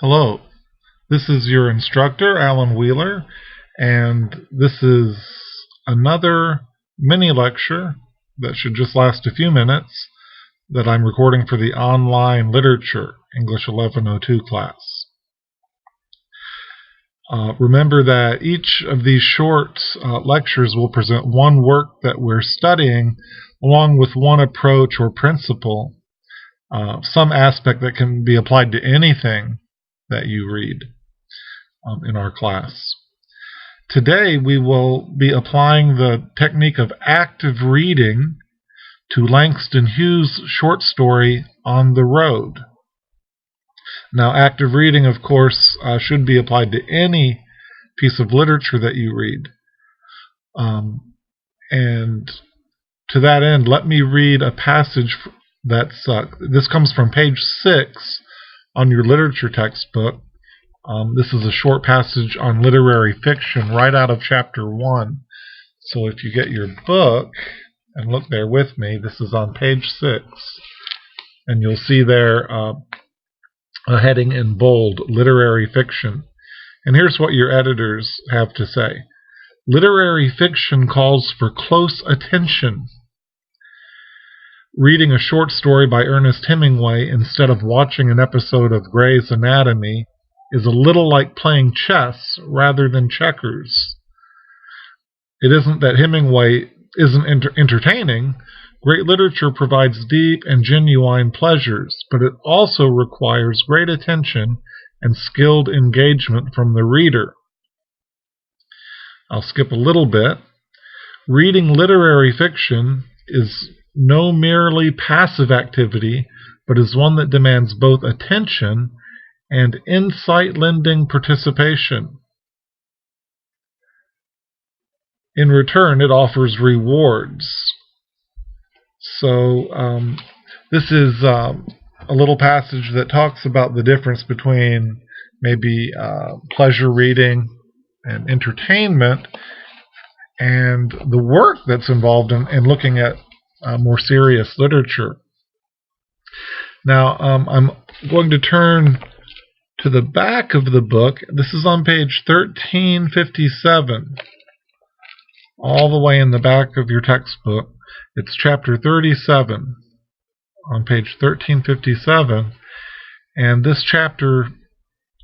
Hello, this is your instructor, Alan Wheeler, and this is another mini lecture that should just last a few minutes that I'm recording for the online literature English 1102 class. Remember that each of these short lectures will present one work that we're studying along with one approach or principle, some aspect that can be applied to anything that you read in our class. Today we will be applying the technique of active reading to Langston Hughes' short story On the Road. Now, active reading, of course, should be applied to any piece of literature that you read. And to that end, let me read a passage this comes from page 6 on your literature textbook. This is a short passage on literary fiction right out of chapter 1. So if you get your book and look there with me, this is on page 6, and you'll see there a heading in bold, literary fiction. And here's what your editors have to say. Literary fiction calls for close attention. Reading a short story by Ernest Hemingway instead of watching an episode of Grey's Anatomy is a little like playing chess rather than checkers. It isn't that Hemingway isn't entertaining. Great literature provides deep and genuine pleasures, but it also requires great attention and skilled engagement from the reader. I'll skip a little bit. Reading literary fiction is no merely passive activity, but is one that demands both attention and insight-lending participation. In return, it offers rewards. So this is a little passage that talks about the difference between maybe pleasure reading and entertainment and the work that's involved in looking at more serious literature. Now, I'm going to turn to the back of the book. This is on page 1357, all the way in the back of your textbook. It's chapter 37 on page 1357, and this chapter,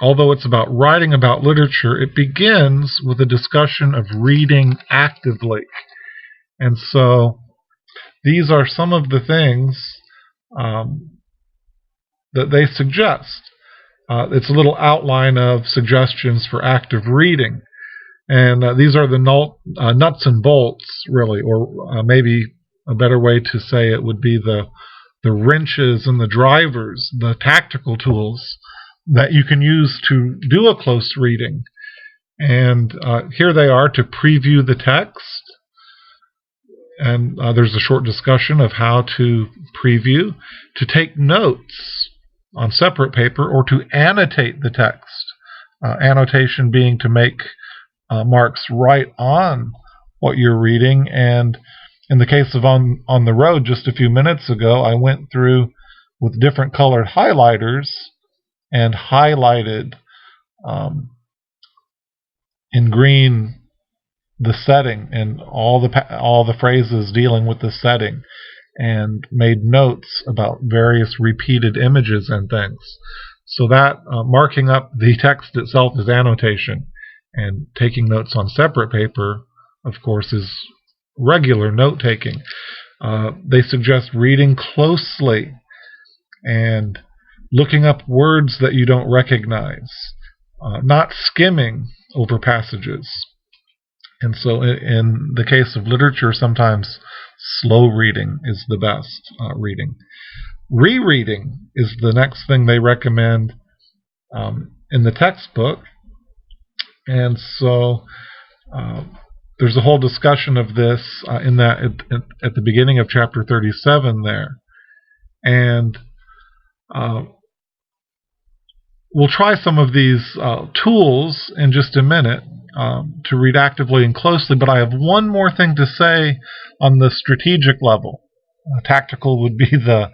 although it's about writing about literature, it begins with a discussion of reading actively. And so these are some of the things that they suggest. It's a little outline of suggestions for active reading. And these are the nuts and bolts, really, or maybe a better way to say it would be the wrenches and the drivers, the tactical tools that you can use to do a close reading. And here they are to preview the text. And there's a short discussion of how to preview, to take notes on separate paper, or to annotate the text. Annotation being to make marks right on what you're reading. And in the case of On the Road just a few minutes ago, I went through with different colored highlighters and highlighted in green the setting and all the phrases dealing with the setting, and made notes about various repeated images and things. So that marking up the text itself is annotation, and taking notes on separate paper, of course, is regular note-taking. They suggest reading closely and looking up words that you don't recognize, not skimming over passages. And so in the case of literature, sometimes slow reading is the best reading. Rereading is the next thing they recommend in the textbook. And so there's a whole discussion of this at the beginning of chapter 37 there. And we'll try some of these tools in just a minute to read actively and closely, but I have one more thing to say on the strategic level. Tactical would be the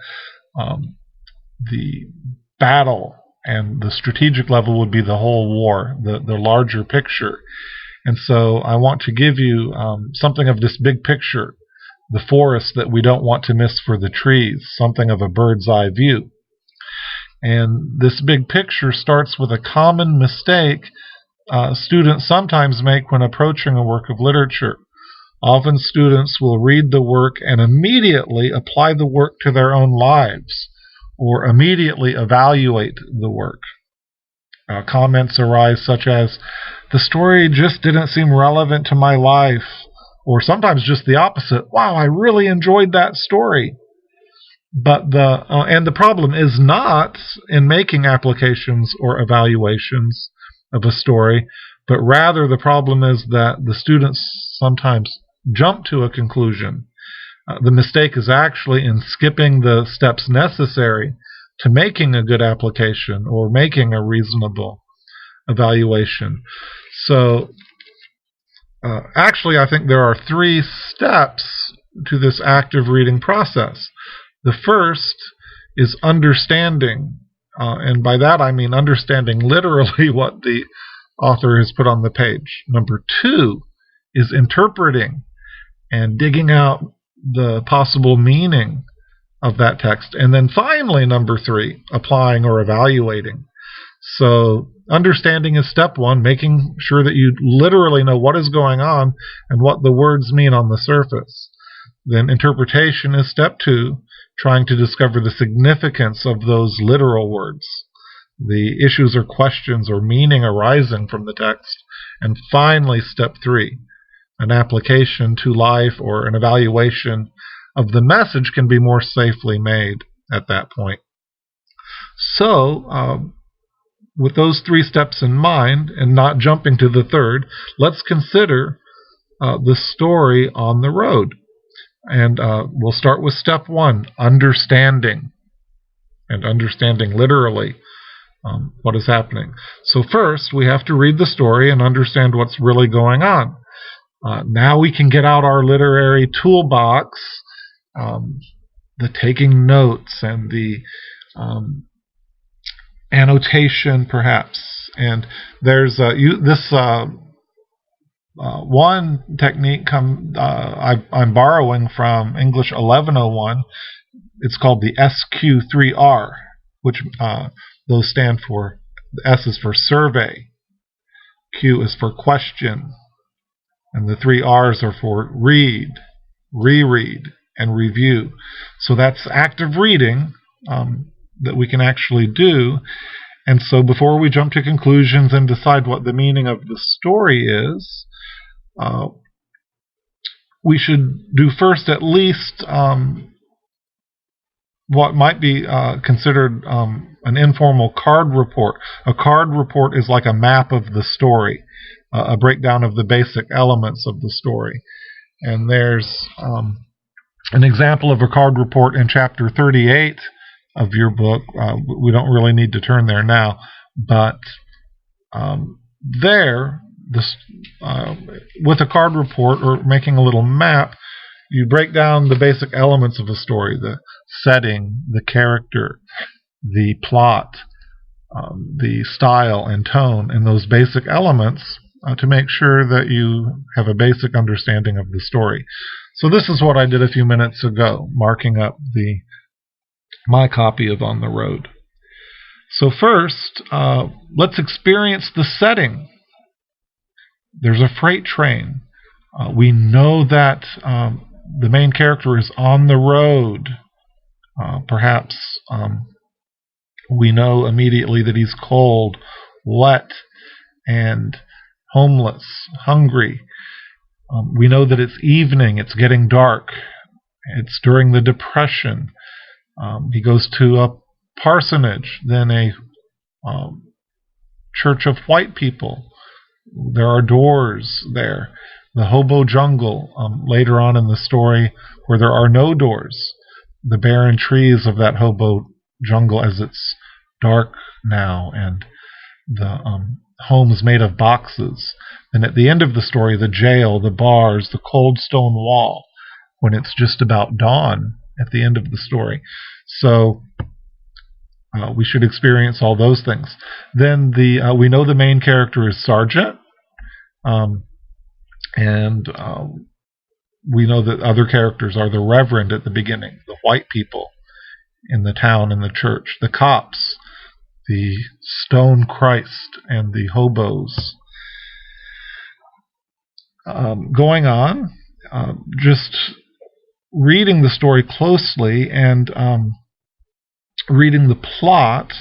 battle and the strategic level would be the whole war, the larger picture. And so I want to give you something of this big picture, the forest that we don't want to miss for the trees, something of a bird's eye view. And this big picture starts with a common mistake students sometimes make when approaching a work of literature. Often students will read the work and immediately apply the work to their own lives, or immediately evaluate the work. Comments arise such as, "The story just didn't seem relevant to my life," or sometimes just the opposite, "Wow, I really enjoyed that story." But the problem is not in making applications or evaluations of a story, but rather the problem is that the students sometimes jump to a conclusion. The mistake is actually in skipping the steps necessary to making a good application or making a reasonable evaluation. So actually, I think there are 3 steps to this active reading process. The first is understanding, and by that I mean understanding literally what the author has put on the page. Number 2 is interpreting and digging out the possible meaning of that text. And then finally, number 3, applying or evaluating. So understanding is step 1, making sure that you literally know what is going on and what the words mean on the surface. Then interpretation is step 2, trying to discover the significance of those literal words, the issues or questions or meaning arising from the text. And finally, step 3, an application to life or an evaluation of the message can be more safely made at that point. So, with those 3 steps in mind, and not jumping to the third, let's consider the story on the road. And we'll start with step 1, understanding, and understanding literally what is happening. So first, we have to read the story and understand what's really going on. Now we can get out our literary toolbox, the taking notes and the annotation, perhaps. And there's one technique I'm borrowing from English 1101. It's called the SQ3R, which those stand for, the S is for survey, Q is for question, and the 3 R's are for read, reread, and review. So that's active reading that we can actually do. And so before we jump to conclusions and decide what the meaning of the story is, we should do first at least what might be considered an informal card report. A card report is like a map of the story, a breakdown of the basic elements of the story. And there's an example of a card report in chapter 38 of your book. We don't really need to turn there now, but with a card report or making a little map, you break down the basic elements of a story, the setting, the character, the plot, the style and tone, and those basic elements to make sure that you have a basic understanding of the story. So this is what I did a few minutes ago, marking up my copy of On the Road. So first, let's experience the setting. There's a freight train. We know that the main character is on the road. Perhaps we know immediately that he's cold, wet, and homeless, hungry. We know that it's evening, it's getting dark. It's during the Depression. He goes to a parsonage, then a church of white people. There are doors there. The hobo jungle, later on in the story, where there are no doors. The barren trees of that hobo jungle as it's dark now, and the homes made of boxes. And at the end of the story, the jail, the bars, the cold stone wall, when it's just about dawn at the end of the story. So We should experience all those things. Then we know the main character is Sergeant, and we know that other characters are the Reverend at the beginning, the white people in the town and the church, the cops, the Stone Christ, and the hobos. Going on, just reading the story closely and reading the plot,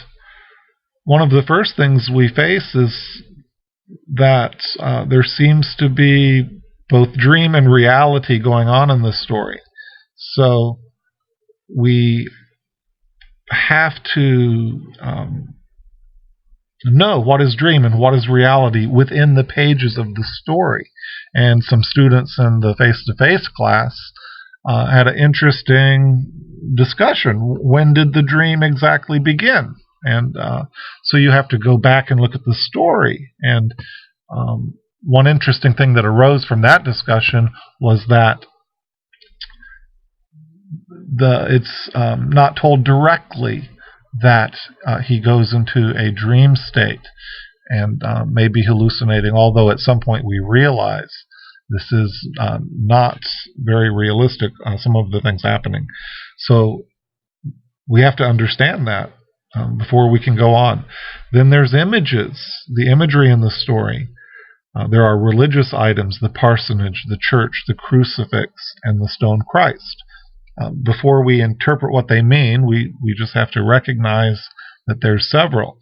one of the first things we face is that there seems to be both dream and reality going on in this story. So we have to know what is dream and what is reality within the pages of the story. And some students in the face-to-face class had an interesting discussion. When did the dream exactly begin? And so you have to go back and look at the story. And one interesting thing that arose from that discussion was that it's not told directly that he goes into a dream state and may be hallucinating, although at some point we realize this is not very realistic, some of the things happening. So we have to understand that before we can go on. Then there's images, the imagery in the story. There are religious items, the parsonage, the church, the crucifix, and the stone Christ. Before we interpret what they mean, we just have to recognize that there's several.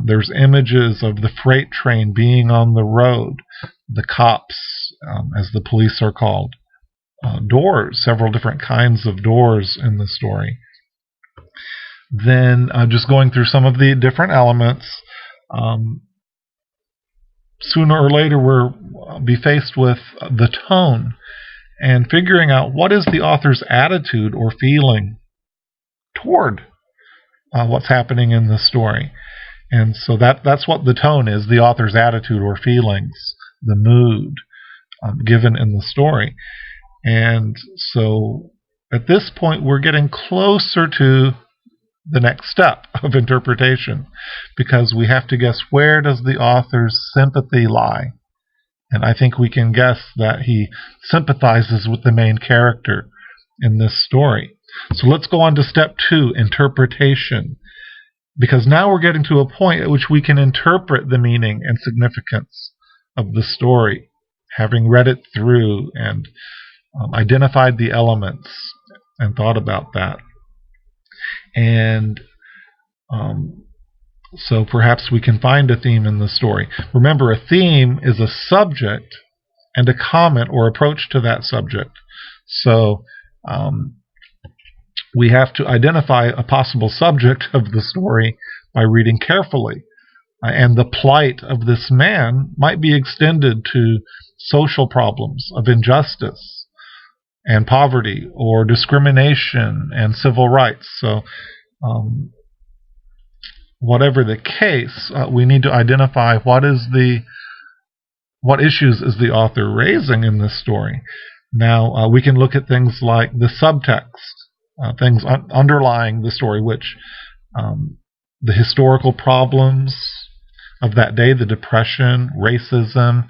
There's images of the freight train being on the road, the cops, as the police are called, doors, several different kinds of doors in the story. Then just going through some of the different elements, sooner or later we'll be faced with the tone and figuring out what is the author's attitude or feeling toward what's happening in the story. And so that's what the tone is, the author's attitude or feelings, the mood given in the story. And so at this point we're getting closer to the next step of interpretation, because we have to guess, where does the author's sympathy lie? And I think we can guess that he sympathizes with the main character in this story. So let's go on to step 2, interpretation. Because now we're getting to a point at which we can interpret the meaning and significance of the story, having read it through and identified the elements and thought about that. And so perhaps we can find a theme in the story. Remember, a theme is a subject and a comment or approach to that subject. So we have to identify a possible subject of the story by reading carefully. And the plight of this man might be extended to social problems of injustice and poverty, or discrimination and civil rights. So whatever the case, we need to identify what issues is the author raising in this story. Now we can look at things like the subtext, things underlying the story, which the historical problems of that day, the Depression, racism.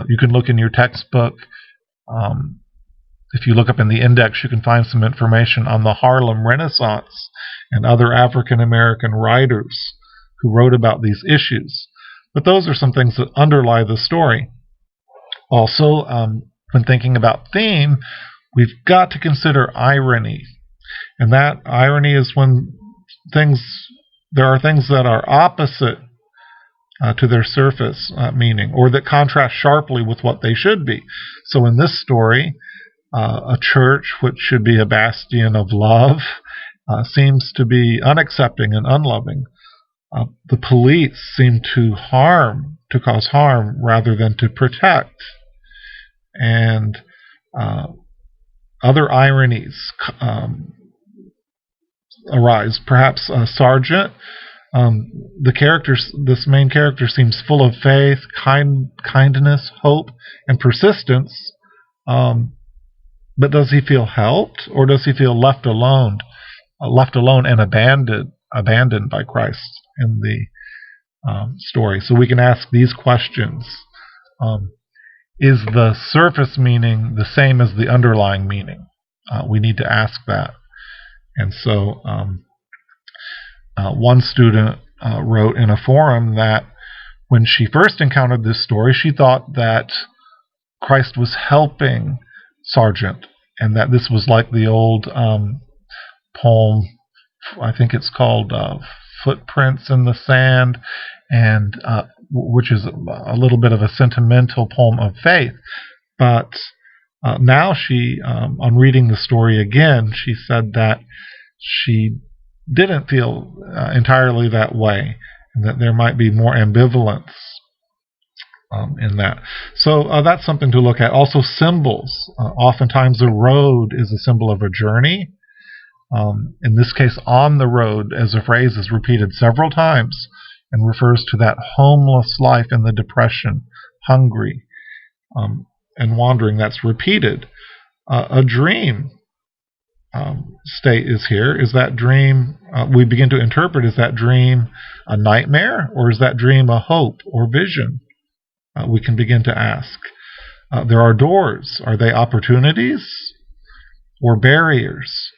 You can look in your textbook. If you look up in the index, you can find some information on the Harlem Renaissance and other African American writers who wrote about these issues. But those are some things that underlie the story. Also, when thinking about theme, we've got to consider irony. And that irony is when there are things that are opposite to their surface meaning, or that contrast sharply with what they should be. So in this story, a church which should be a bastion of love seems to be unaccepting and unloving. The police seem to cause harm rather than to protect. And other ironies arise. Perhaps Sergeant, this main character seems full of faith, kindness, hope, and persistence. But does he feel helped, or does he feel left alone and abandoned abandoned by Christ in the story. So we can ask these questions. Is the surface meaning the same as the underlying meaning? We need to ask that. And so one student wrote in a forum that when she first encountered this story, she thought that Christ was helping Sargent, and that this was like the old poem, I think it's called Footprints in the Sand, and which is a little bit of a sentimental poem of faith. But now she, on reading the story again, she said that she didn't feel entirely that way, and that there might be more ambivalence in that. So that's something to look at. Also, symbols. Oftentimes a road is a symbol of a journey. In this case, on the road as a phrase is repeated several times and refers to that homeless life in the Depression, hungry and wandering. That's repeated. A dream state is here. Is that dream, we begin to interpret, is that dream a nightmare, or is that dream a hope or vision? We can begin to ask. There are doors. Are they opportunities or barriers?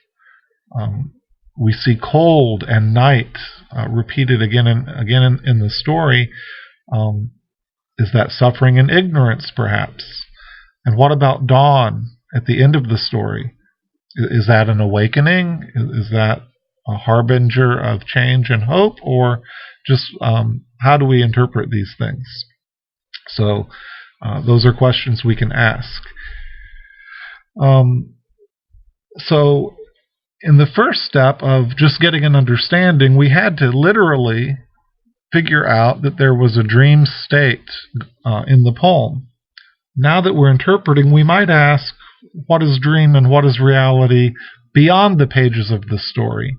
We see cold and night repeated again and again in the story. Is that suffering and ignorance, perhaps? And what about dawn at the end of the story? Is that an awakening? Is that a harbinger of change and hope? Or just how do we interpret these things? So those are questions we can ask. So in the first step of just getting an understanding, we had to literally figure out that there was a dream state in the poem. Now that we're interpreting, we might ask, what is dream and what is reality beyond the pages of the story?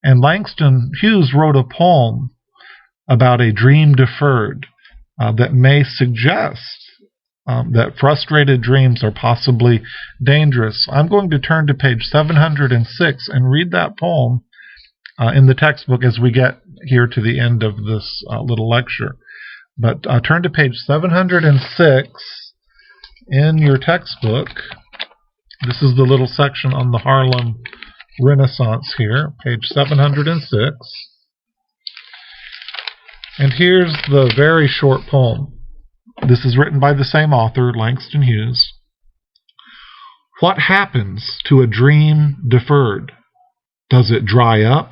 And Langston Hughes wrote a poem about a dream deferred that may suggest that frustrated dreams are possibly dangerous. I'm going to turn to page 706 and read that poem in the textbook as we get here to the end of this little lecture. But turn to page 706 in your textbook. This is the little section on the Harlem Renaissance here, page 706. And here's the very short poem. This is written by the same author, Langston Hughes. What happens to a dream deferred? Does it dry up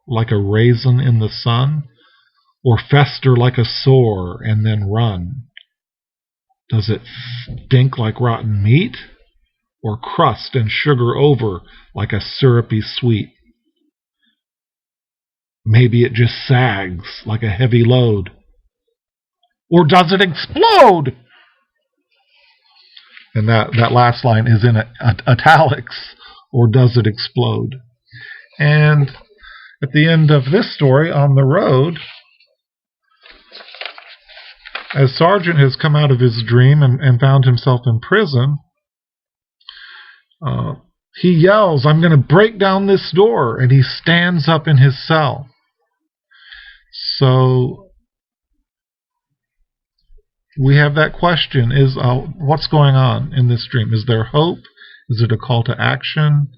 like a raisin in the sun, or fester like a sore and then run? Does it stink like rotten meat, or crust and sugar over like a syrupy sweet? Maybe it just sags like a heavy load. Or does it explode? And that last line is in italics. Or does it explode? And at the end of this story, on the road, as Sargent has come out of his dream and found himself in prison, he yells, "I'm going to break down this door," and he stands up in his cell. So we have that question, is what's going on in this dream? Is there hope? Is it a call to action?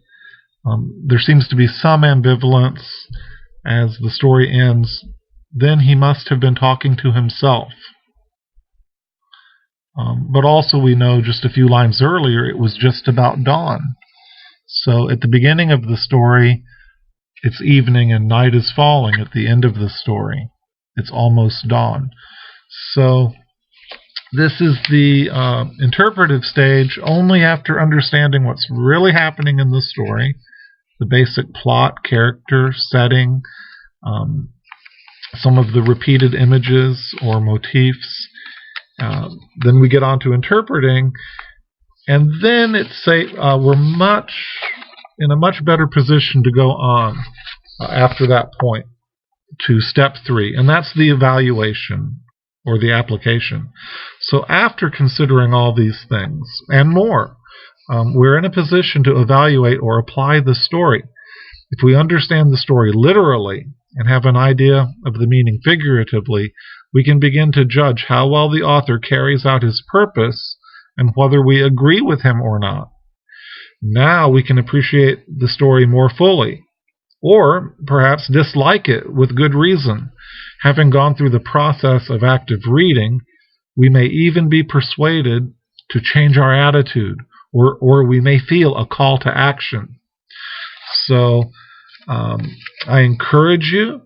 There seems to be some ambivalence as the story ends. Then he must have been talking to himself. But also we know just a few lines earlier it was just about dawn. So at the beginning of the story, it's evening and night is falling. At the end of the story, it's almost dawn. So this is the interpretive stage only after understanding what's really happening in the story, the basic plot, character, setting, some of the repeated images or motifs. Then we get on to interpreting, and then we're in a much better position to go on after that point to step 3, and that's the evaluation or the application. So after considering all these things and more, we're in a position to evaluate or apply the story. If we understand the story literally and have an idea of the meaning figuratively, we can begin to judge how well the author carries out his purpose and whether we agree with him or not. Now we can appreciate the story more fully, or perhaps dislike it with good reason. Having gone through the process of active reading, we may even be persuaded to change our attitude, or we may feel a call to action. So I encourage you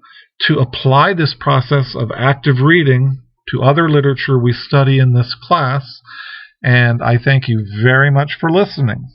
to apply this process of active reading to other literature we study in this class, and I thank you very much for listening.